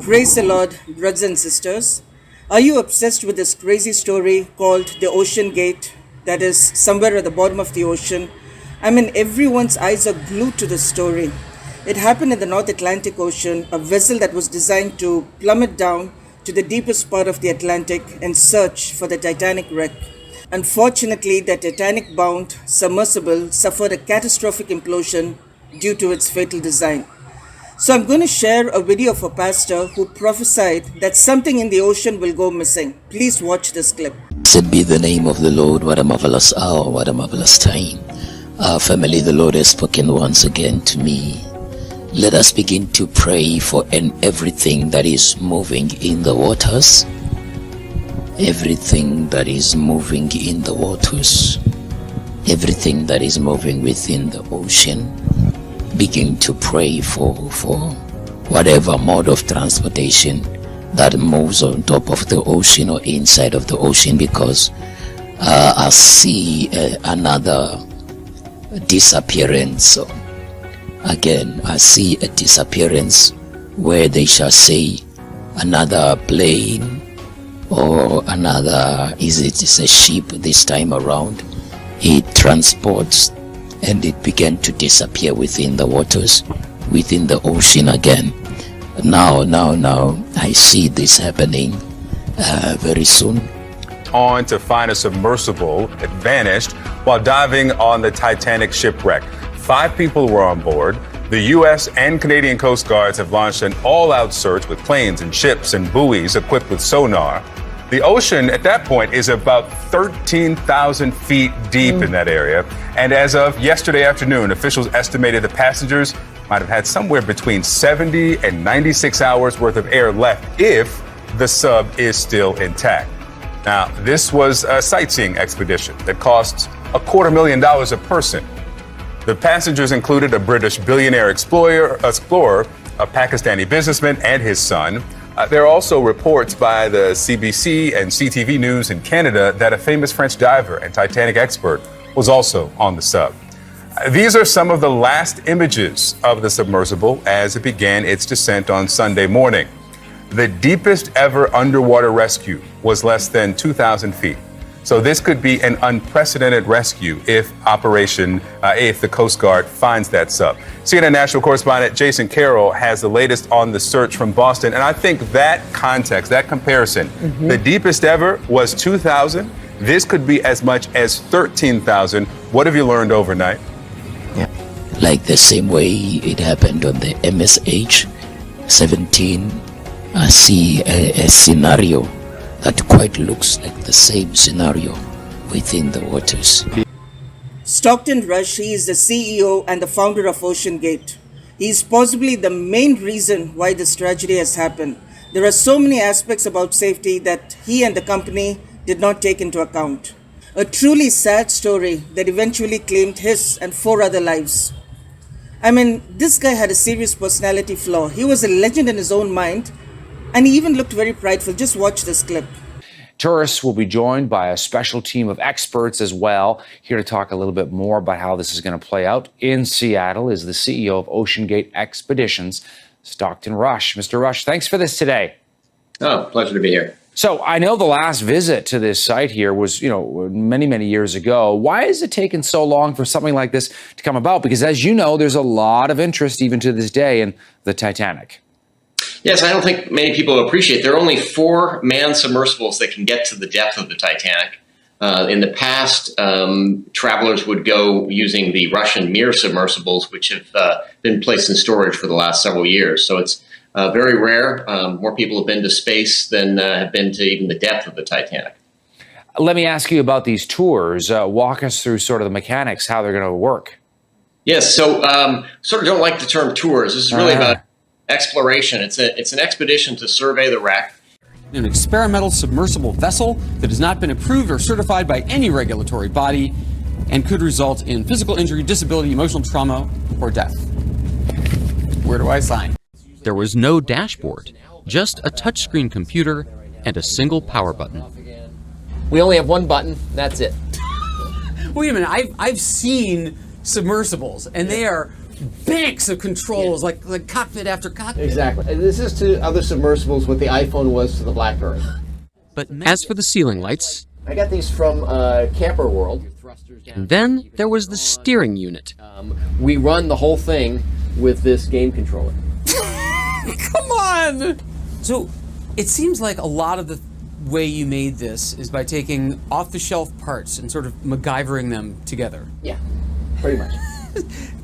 Praise the Lord, brothers and sisters. Are you obsessed with this crazy story called the Ocean Gate that is somewhere at the bottom of the ocean? I mean, everyone's eyes are glued to the story. It happened in the North Atlantic Ocean, a vessel that was designed to plummet down to the deepest part of the Atlantic and search for the Titanic wreck. Unfortunately, the Titanic bound submersible suffered a catastrophic implosion due to its fatal design. So I'm going to share a video of a pastor who prophesied that something in the ocean will go missing. Please watch this clip. Blessed be the name of the Lord. What a marvelous hour, what a marvelous time. Our family, the Lord has spoken once again to me. Let us begin to pray for everything that is moving in the waters. Everything that is moving in the waters. Everything that is moving within the ocean. Begin to pray for whatever mode of transportation that moves on top of the ocean or inside of the ocean, because I see another disappearance. Again, I see a disappearance where they shall say another plane or another, it's a ship this time around. It transports and it began to disappear within the waters, within the ocean again. Now, I see this happening very soon. On to find a submersible that vanished while diving on the Titanic shipwreck. 5 people were on board. The U.S. and Canadian Coast Guards have launched an all-out search with planes and ships and buoys equipped with sonar. The ocean at that point is about 13,000 feet deep in that area. And as of yesterday afternoon, officials estimated the passengers might have had somewhere between 70 and 96 hours worth of air left if the sub is still intact. Now, this was a sightseeing expedition that cost $250,000 a person. The passengers included a British billionaire explorer, a Pakistani businessman, and his son. There are also reports by the CBC and CTV News in Canada that a famous French diver and Titanic expert was also on the sub. These are some of the last images of the submersible as it began its descent on Sunday morning. The deepest ever underwater rescue was less than 2,000 feet. So this could be an unprecedented rescue if the Coast Guard finds that sub. CNN national correspondent Jason Carroll has the latest on the search from Boston. And I think that context, that comparison, the deepest ever was 2,000. This could be as much as 13,000. What have you learned overnight? Yeah. Like the same way it happened on the MSH 17, I see a scenario that quite looks like the same scenario within the waters. Stockton Rush, he is the CEO and the founder of Ocean Gate. He is possibly the main reason why this tragedy has happened. There are so many aspects about safety that he and the company did not take into account. A truly sad story that eventually claimed his and 4 other lives. I mean, this guy had a serious personality flaw. He was a legend in his own mind, and he even looked very prideful. Just watch this clip. Tourists will be joined by a special team of experts as well. Here to talk a little bit more about how this is going to play out in Seattle is the CEO of Ocean Gate Expeditions, Stockton Rush. Mr. Rush, thanks for this today. Oh, pleasure to be here. So I know the last visit to this site here was, many, many years ago. Why has it taken so long for something like this to come about? Because as you know, there's a lot of interest even to this day in the Titanic. Yes, I don't think many people appreciate there are only 4 manned submersibles that can get to the depth of the Titanic. In the past, travelers would go using the Russian Mir submersibles, which have been placed in storage for the last several years. So it's very rare. More people have been to space than have been to even the depth of the Titanic. Let me ask you about these tours. Walk us through sort of the mechanics, how they're going to work. Yes, so sort of don't like the term tours. This is really about exploration. It's an expedition to survey the wreck. An experimental submersible vessel that has not been approved or certified by any regulatory body and could result in physical injury, disability, emotional trauma, or death. Where do I sign? There was no dashboard, just a touchscreen computer and a single power button. We only have one button, that's it. Wait a minute, I've seen submersibles, and they are banks of controls, like cockpit after cockpit. Exactly. And this is to other submersibles what the iPhone was to the BlackBerry. But as for the ceiling lights, I got these from Camper World. and then there was the steering unit. We run the whole thing with this game controller. Come on! So, it seems like a lot of the way you made this is by taking off-the-shelf parts and sort of MacGyvering them together. Yeah, pretty much.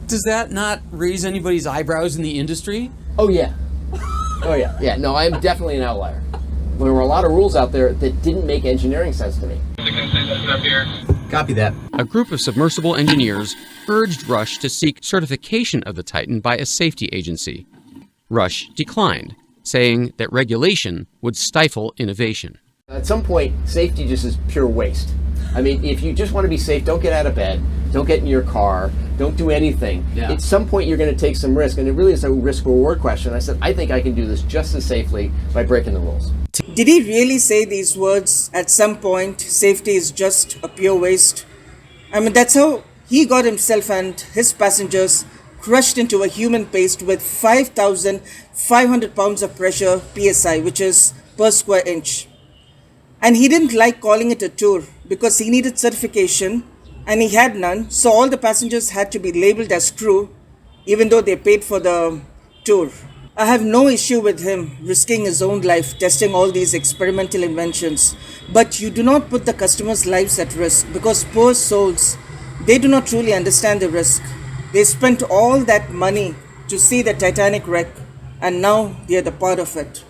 Does that not raise anybody's eyebrows in the industry? Oh, yeah. Oh, yeah. Yeah, no, I'm definitely an outlier. There were a lot of rules out there that didn't make engineering sense to me. Copy that. A group of submersible engineers urged Rush to seek certification of the Titan by a safety agency. Rush declined, saying that regulation would stifle innovation. At some point, safety just is pure waste. I mean, if you just want to be safe, don't get out of bed, don't get in your car, don't do anything. Yeah. At some point, you're going to take some risk, and it really is a risk-reward question. I said, I think I can do this just as safely by breaking the rules. Did he really say these words at some point? Safety is just a pure waste. I mean, that's how he got himself and his passengers crushed into a human paste with 5,500 pounds of pressure psi, which is per square inch. And he didn't like calling it a tour because he needed certification and he had none, so all the passengers had to be labeled as crew even though they paid for the tour. I have no issue with him risking his own life testing all these experimental inventions, but you do not put the customers' lives at risk because poor souls, they do not truly understand the risk. They spent all that money to see the Titanic wreck and now they are the part of it.